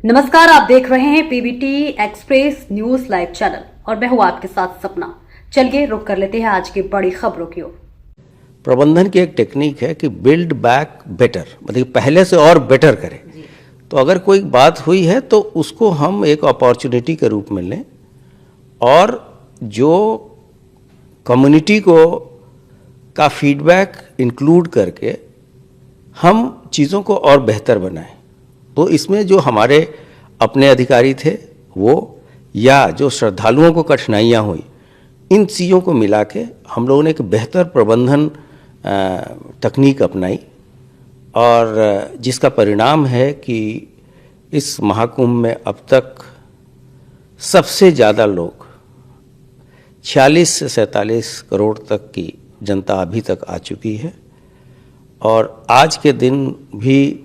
नमस्कार, आप देख रहे हैं PBT express news live channel और मैं हूं आपके साथ सपना। चलिए रुक कर लेते हैं आज की बड़ी खबरों की ओर। प्रबंधन की एक टेक्निक है कि बिल्ड बैक बेटर, मतलब पहले से और बेटर करें। तो अगर कोई बात हुई है तो उसको हम एक अपॉर्चुनिटी के रूप में लें और जो कम्युनिटी को का फीडबैक इंक्लूड करके हम चीज़ों को और बेहतर बनाएं। तो इसमें जो हमारे अपने अधिकारी थे वो, या जो श्रद्धालुओं को कठिनाइयाँ हुई, इन चीज़ों को मिला के हम लोगों ने एक बेहतर प्रबंधन तकनीक अपनाई और जिसका परिणाम है कि इस महाकुंभ में अब तक सबसे ज़्यादा लोग 46 से 47 करोड़ तक की जनता अभी तक आ चुकी है और आज के दिन भी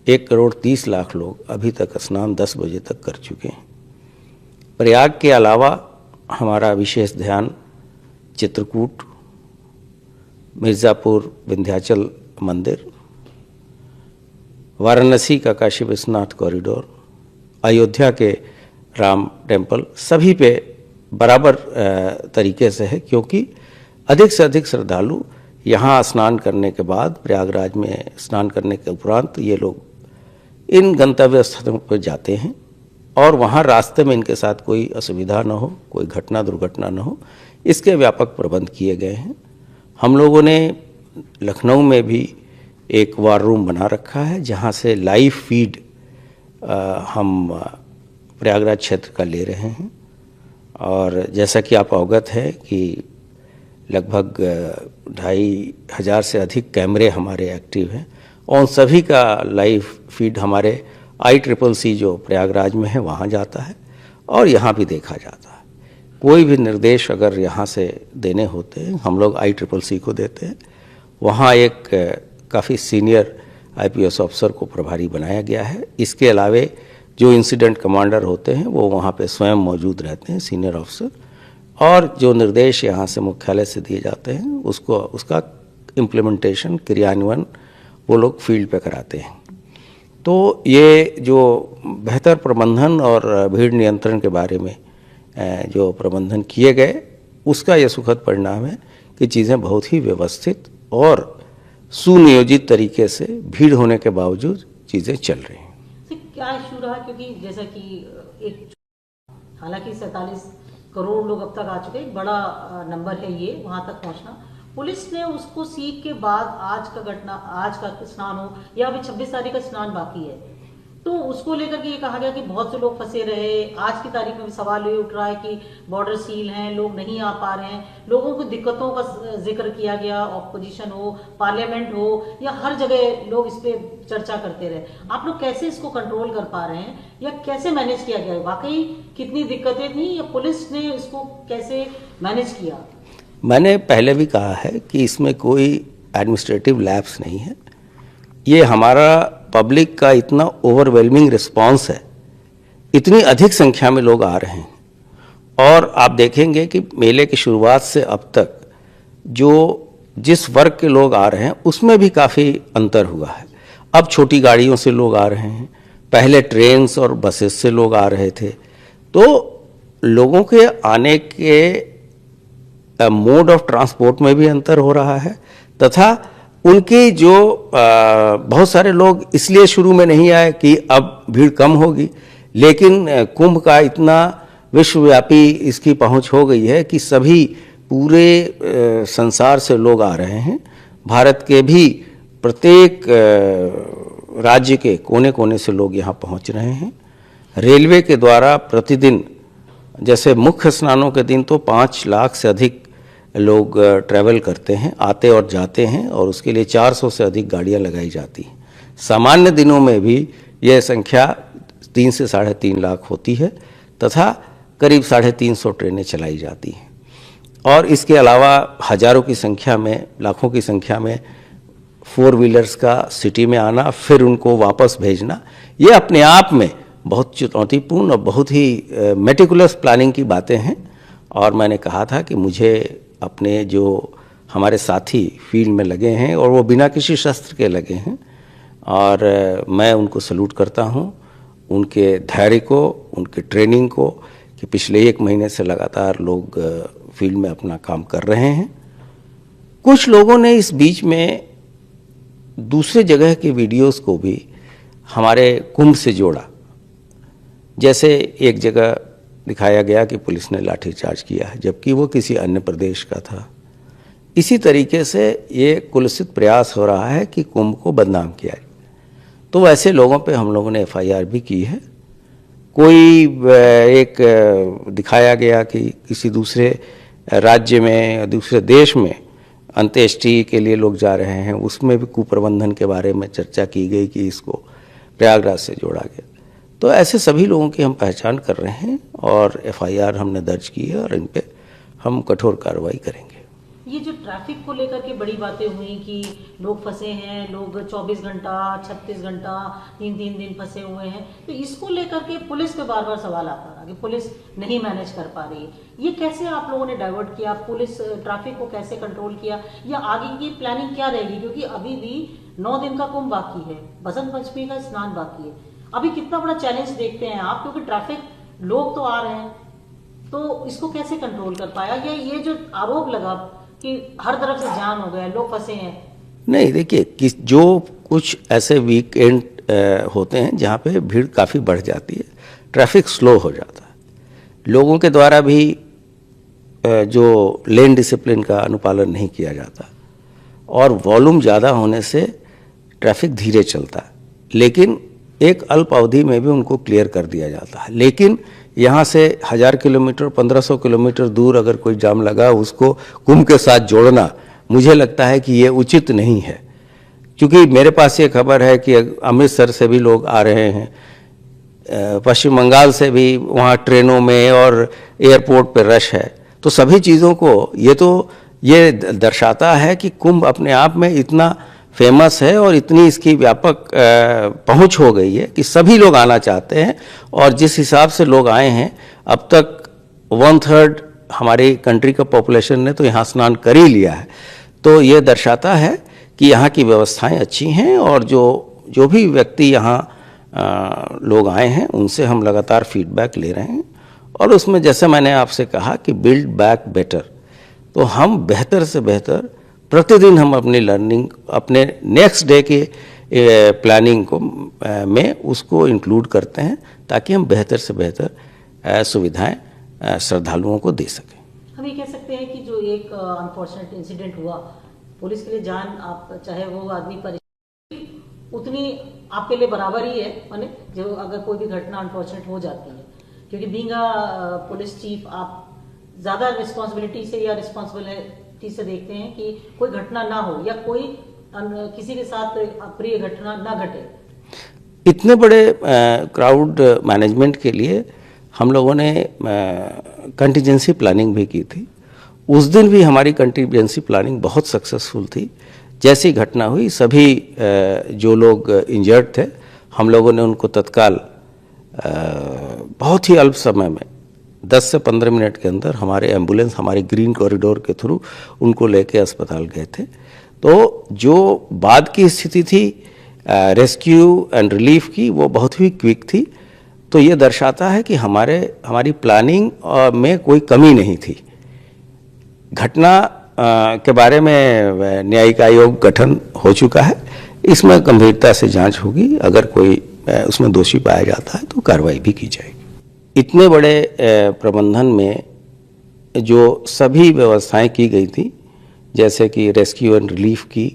1,30,00,000 लोग अभी तक स्नान 10 बजे तक कर चुके हैं। प्रयाग के अलावा हमारा विशेष ध्यान चित्रकूट, मिर्ज़ापुर विंध्याचल मंदिर, वाराणसी का काशी विश्वनाथ कॉरिडोर, अयोध्या के राम टेम्पल, सभी पे बराबर तरीके से है, क्योंकि अधिक से अधिक श्रद्धालु यहाँ स्नान करने के बाद, प्रयागराज में स्नान करने के उपरांत ये लोग इन गंतव्य स्थलों पर जाते हैं और वहाँ रास्ते में इनके साथ कोई असुविधा न हो, कोई घटना दुर्घटना न हो, इसके व्यापक प्रबंध किए गए हैं। हम लोगों ने लखनऊ में भी एक वार रूम बना रखा है जहाँ से लाइव फीड हम प्रयागराज क्षेत्र का ले रहे हैं और जैसा कि आप अवगत हैं कि लगभग 2,500 से अधिक कैमरे हमारे एक्टिव हैं और उन सभी का लाइव फीड हमारे ICCC जो प्रयागराज में है वहाँ जाता है और यहाँ भी देखा जाता है। कोई भी निर्देश अगर यहाँ से देने होते हैं हम लोग ICCC को देते हैं। वहाँ एक काफ़ी सीनियर IPS ऑफिसर को प्रभारी बनाया गया है। इसके अलावे जो इंसिडेंट कमांडर होते हैं वो वहाँ पे स्वयं मौजूद रहते हैं, सीनियर ऑफिसर, और जो निर्देश यहाँ से मुख्यालय से दिए जाते हैं उसका इम्प्लीमेंटेशन, क्रियान्वयन वो लोग फील्ड पे कराते हैं। तो ये जो बेहतर प्रबंधन और भीड़ नियंत्रण के बारे में जो प्रबंधन किए गए उसका ये सुखद परिणाम है कि चीज़ें बहुत ही व्यवस्थित और सुनियोजित तरीके से भीड़ होने के बावजूद चीज़ें चल रही हैं। क्या इशू रहा, क्योंकि जैसा कि हालांकि 47 करोड़ लोग अब तक आ चुके, एक बड़ा नंबर है ये, वहां तक पहुंचना। पुलिस ने उसको सीख के बाद आज का स्नान हो या अभी 26 तारीख का स्नान बाकी है, तो उसको लेकर के ये कहा गया कि बहुत से लोग फंसे रहे। आज की तारीख में भी सवाल ये उठ रहा है कि बॉर्डर सील हैं, लोग नहीं आ पा रहे हैं, लोगों को दिक्कतों का जिक्र किया गया, ऑपोजिशन हो, पार्लियामेंट हो, या हर जगह लोग इस पे चर्चा करते रहे। आप लोग कैसे इसको कंट्रोल कर पा रहे हैं या कैसे मैनेज किया गया? वाकई कितनी दिक्कतें थी या पुलिस ने इसको कैसे मैनेज किया? मैंने पहले भी कहा है कि इसमें कोई एडमिनिस्ट्रेटिव लैप्स नहीं है। ये हमारा पब्लिक का इतना ओवरवेलमिंग रिस्पांस है, इतनी अधिक संख्या में लोग आ रहे हैं और आप देखेंगे कि मेले की शुरुआत से अब तक जिस वर्ग के लोग आ रहे हैं उसमें भी काफ़ी अंतर हुआ है। अब छोटी गाड़ियों से लोग आ रहे हैं, पहले ट्रेन्स और बसेस से लोग आ रहे थे। तो लोगों के आने के मोड ऑफ ट्रांसपोर्ट में भी अंतर हो रहा है तथा उनकी जो बहुत सारे लोग इसलिए शुरू में नहीं आए कि अब भीड़ कम होगी, लेकिन कुंभ का इतना विश्वव्यापी इसकी पहुंच हो गई है कि सभी पूरे संसार से लोग आ रहे हैं। भारत के भी प्रत्येक राज्य के कोने कोने से लोग यहाँ पहुँच रहे हैं। रेलवे के द्वारा प्रतिदिन, जैसे मुख्य स्नानों के दिन तो 5 लाख से अधिक लोग ट्रैवल करते हैं, आते और जाते हैं, और उसके लिए 400 से अधिक गाड़ियां लगाई जाती हैं। सामान्य दिनों में भी यह संख्या 3 से 3.5 लाख होती है तथा करीब 350 ट्रेनें चलाई जाती हैं। और इसके अलावा हजारों की संख्या में, लाखों की संख्या में 4 व्हीलर्स का सिटी में आना, फिर उनको वापस भेजना, ये अपने आप में बहुत चुनौतीपूर्ण और बहुत ही मेटिकुलस प्लानिंग की बातें हैं। और मैंने कहा था कि मुझे अपने जो हमारे साथी फील्ड में लगे हैं और वो बिना किसी शस्त्र के लगे हैं, और मैं उनको सल्यूट करता हूँ उनके धैर्य को, उनके ट्रेनिंग को, कि पिछले 1 महीने से लगातार लोग फील्ड में अपना काम कर रहे हैं। कुछ लोगों ने इस बीच में दूसरे जगह के वीडियोस को भी हमारे कुंभ से जोड़ा। जैसे एक जगह दिखाया गया कि पुलिस ने लाठीचार्ज किया है, जबकि वो किसी अन्य प्रदेश का था। इसी तरीके से ये कुलसित प्रयास हो रहा है कि कुंभ को बदनाम किया जाए। तो वैसे लोगों पे हम लोगों ने FIR भी की है। कोई एक दिखाया गया कि किसी दूसरे राज्य में, दूसरे देश में अंत्येष्टि के लिए लोग जा रहे हैं, उसमें भी कुप्रबंधन के बारे में चर्चा की गई कि इसको प्रयागराज से जोड़ा गया। तो ऐसे सभी लोगों की हम पहचान कर रहे हैं और FIR हमने दर्ज की है और इन पे हम कठोर कार्रवाई करेंगे। ये जो ट्रैफिक को लेकर के बड़ी बातें हुई कि लोग फंसे हैं, लोग 24 घंटा 36 घंटा 3-3 दिन फंसे हुए हैं, तो इसको लेकर के पुलिस पे बार बार सवाल आता रहा कि पुलिस नहीं मैनेज कर पा रही है। ये कैसे आप लोगों ने डाइवर्ट किया, पुलिस ट्रैफिक को कैसे कंट्रोल किया, या आगे की प्लानिंग क्या रहेगी? क्योंकि अभी भी 9 दिन का कुंभ बाकी है, बसंत पंचमी का स्नान बाकी है। अभी कितना बड़ा चैलेंज देखते हैं आप, क्योंकि ट्रैफिक लोग तो आ रहे हैं, तो इसको कैसे कंट्रोल कर पाया? या ये जो आरोप लगा कि हर तरफ से जाम हो गया, लोग फंसे हैं? नहीं, देखिए कि जो कुछ ऐसे वीकेंड होते हैं जहाँ पे भीड़ काफ़ी बढ़ जाती है, ट्रैफिक स्लो हो जाता है, लोगों के द्वारा भी जो लेन डिसिप्लिन का अनुपालन नहीं किया जाता और वॉल्यूम ज़्यादा होने से ट्रैफिक धीरे चलता है, लेकिन एक अल्प अवधि में भी उनको क्लियर कर दिया जाता है। लेकिन यहाँ से 1000 किलोमीटर 1500 किलोमीटर दूर अगर कोई जाम लगा, उसको कुंभ के साथ जोड़ना मुझे लगता है कि ये उचित नहीं है। क्योंकि मेरे पास ये खबर है कि अमृतसर से भी लोग आ रहे हैं, पश्चिम बंगाल से भी वहाँ ट्रेनों में और एयरपोर्ट पर रश है। तो सभी चीज़ों को ये दर्शाता है कि कुंभ अपने आप में इतना फेमस है और इतनी इसकी व्यापक पहुंच हो गई है कि सभी लोग आना चाहते हैं। और जिस हिसाब से लोग आए हैं, अब तक 1/3 हमारी कंट्री का पॉपुलेशन ने तो यहाँ स्नान कर ही लिया है। तो ये दर्शाता है कि यहाँ की व्यवस्थाएं अच्छी हैं और जो भी व्यक्ति यहाँ लोग आए हैं उनसे हम लगातार फीडबैक ले रहे हैं। और उसमें जैसे मैंने आपसे कहा कि बिल्ड बैक बेटर, तो हम बेहतर से बेहतर प्रतिदिन हम अपनी लर्निंग, अपने नेक्स्ट डे के प्लानिंग को में उसको इंक्लूड करते हैं ताकि हम बेहतर से बेहतर सुविधाएं श्रद्धालुओं को दे सकें। हम ये कह सकते हैं कि जो एक अनफॉर्चुनेट इंसिडेंट हुआ, पुलिस के लिए जान, आप चाहे वो आदमी उतनी आपके लिए बराबर ही है, माने जो अगर कोई भी घटना अनफॉर्चुनेट हो जाती है, क्योंकि बीइंग अ पुलिस चीफ आप ज़्यादा रिस्पॉन्सिबिलिटी से या रिस्पॉन्सिबिलिटी से देखते हैं कि कोई घटना ना हो या कोई किसी के साथ अप्रिय घटना ना घटे। इतने बड़े क्राउड मैनेजमेंट के लिए हम लोगों ने कंटीजेंसी प्लानिंग भी की थी। उस दिन भी हमारी कंटीजेंसी प्लानिंग बहुत सक्सेसफुल थी। जैसी घटना हुई, सभी जो लोग इंजर्ड थे, हम लोगों ने उनको तत्काल बहुत ही अल्प समय में 10 से 15 मिनट के अंदर हमारे एम्बुलेंस, हमारे ग्रीन कॉरिडोर के थ्रू उनको लेके अस्पताल गए थे। तो जो बाद की स्थिति थी रेस्क्यू एंड रिलीफ की, वो बहुत ही क्विक थी। तो ये दर्शाता है कि हमारी प्लानिंग में कोई कमी नहीं थी। घटना के बारे में न्यायिक आयोग गठन हो चुका है, इसमें गंभीरता से जांच होगी। अगर कोई उसमें दोषी पाया जाता है तो कार्रवाई भी की जाएगी। इतने बड़े प्रबंधन में जो सभी व्यवस्थाएं की गई थी, जैसे कि रेस्क्यू एंड रिलीफ की,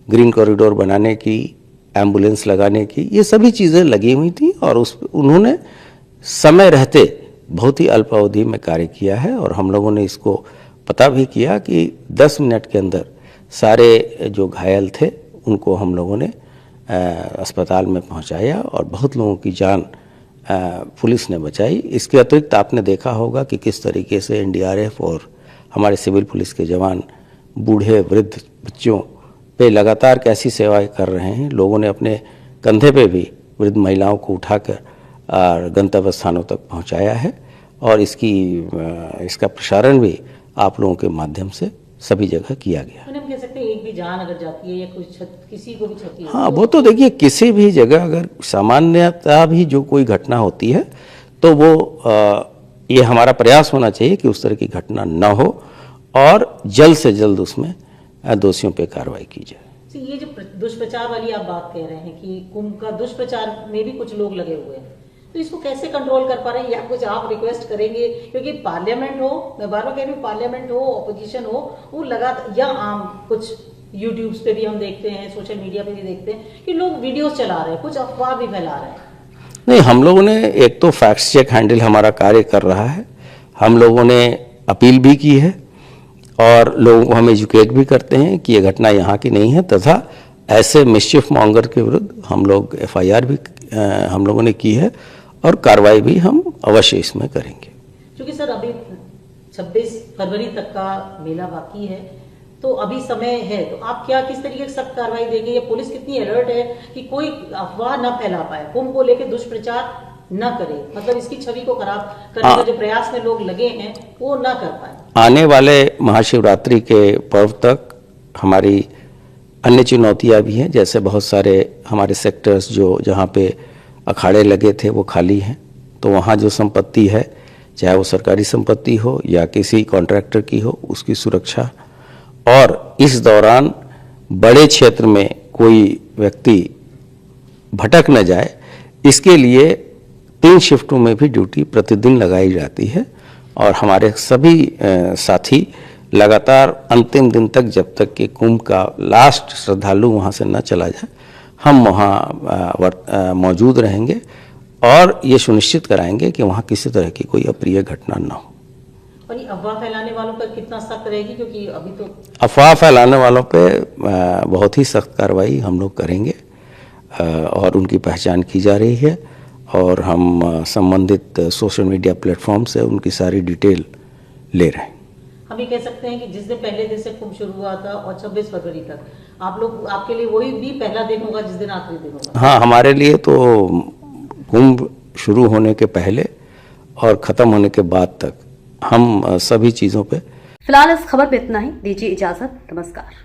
ग्रीन कॉरिडोर बनाने की, एम्बुलेंस लगाने की, ये सभी चीज़ें लगी हुई थी और उन्होंने समय रहते बहुत ही अल्पावधि में कार्य किया है। और हम लोगों ने इसको पता भी किया कि 10 मिनट के अंदर सारे जो घायल थे उनको हम लोगों ने अस्पताल में पहुंचाया और बहुत लोगों की जान पुलिस ने बचाई। इसके अतिरिक्त आपने देखा होगा कि किस तरीके से एनडीआरएफ और हमारे सिविल पुलिस के जवान बूढ़े वृद्ध बच्चों पे लगातार कैसी सेवाएं कर रहे हैं। लोगों ने अपने कंधे पे भी वृद्ध महिलाओं को उठाकर गंतव्य स्थानों तक पहुंचाया है और इसका प्रसारण भी आप लोगों के माध्यम से सभी जगह किया गया। मैंने हम कह सकते हैं एक भी जान अगर जाती है या कुछ किसी को भी क्षति होती है, हाँ, वो तो देखिए किसी भी जगह अगर सामान्यतः भी जो कोई घटना होती है तो वो ये हमारा प्रयास होना चाहिए कि उस तरह की घटना न हो और जल्द से जल्द उसमें दोषियों पे कार्रवाई की जाए। तो ये जो दुष्प्रचार वाली आप बात कह रहे हैं कि कुंभ का दुष्प्रचार में भी कुछ लोग लगे हुए हैं, तो इसको कैसे कंट्रोल कर पा रहे हैं या कुछ आप रिक्वेस्ट करेंगे? क्योंकि पार्लियामेंट हो, मैं बार बार कह रही हूँ, पार्लियामेंट हो, ऑपोजिशन हो, वो लगातार या आम कुछ यूट्यूब्स पे भी हम देखते हैं, सोशल मीडिया पे भी देखते हैं कि लोग वीडियोस चला रहे हैं, कुछ अफवाह भी फैला रहे हैं। नहीं, हम लोगों ने एक तो फैक्ट चेक हैंडल हमारा कार्य कर रहा है, हम लोगों ने अपील भी की है और लोगों को हम एजुकेट भी करते हैं कि ये घटना यहाँ की नहीं है, तथा ऐसे मिसचिफ मॉन्गर के विरुद्ध हम लोग FIR भी हम लोगों ने की है और कार्रवाई भी हम अवश्य इसमें करेंगे। क्योंकि सर अभी 26 फरवरी तक का मेला बाकी है, तो अभी समय है, तो आप क्या किस तरीके से सख्त कार्रवाई देंगे या पुलिस कितनी अलर्ट है कि कोई अफवाह न फैला पाए, कुंभ को लेकर दुष्प्रचार न करे, मतलब इसकी छवि को खराब करने का जो प्रयास में लोग लगे हैं वो न कर पाए? आने वाले महाशिवरात्रि के पर्व तक हमारी अन्य चुनौतियां भी हैं, जैसे बहुत सारे हमारे सेक्टर्स जो जहाँ पे अखाड़े लगे थे वो खाली हैं, तो वहाँ जो संपत्ति है, चाहे वो सरकारी संपत्ति हो या किसी कॉन्ट्रैक्टर की हो, उसकी सुरक्षा, और इस दौरान बड़े क्षेत्र में कोई व्यक्ति भटक न जाए, इसके लिए 3 शिफ्टों में भी ड्यूटी प्रतिदिन लगाई जाती है और हमारे सभी साथी लगातार अंतिम दिन तक, जब तक कि कुंभ का लास्ट श्रद्धालु वहाँ से न चला जाए, हम वहाँ मौजूद रहेंगे और ये सुनिश्चित कराएंगे कि वहाँ किसी तरह की कोई अप्रिय घटना न हो। और ये अफवाह फैलाने वालों पर कितना सख्त रहेगी? क्योंकि अभी तो अफवाह फैलाने वालों पे बहुत ही सख्त कार्रवाई हम लोग करेंगे और उनकी पहचान की जा रही है और हम संबंधित सोशल मीडिया प्लेटफॉर्म से उनकी सारी डिटेल ले रहे हैं। हम ये कह सकते हैं कि जिस दिन पहले दिन से कुंभ शुरू हुआ था और 26 फरवरी तक आप लोग, आपके लिए वही भी पहला दिन होगा जिस दिन आखिरी दिन होगा? हाँ, हमारे लिए तो कुंभ शुरू होने के पहले और ख़त्म होने के बाद तक हम सभी चीज़ों पे। फिलहाल इस खबर में इतना ही, दीजिए इजाजत, नमस्कार।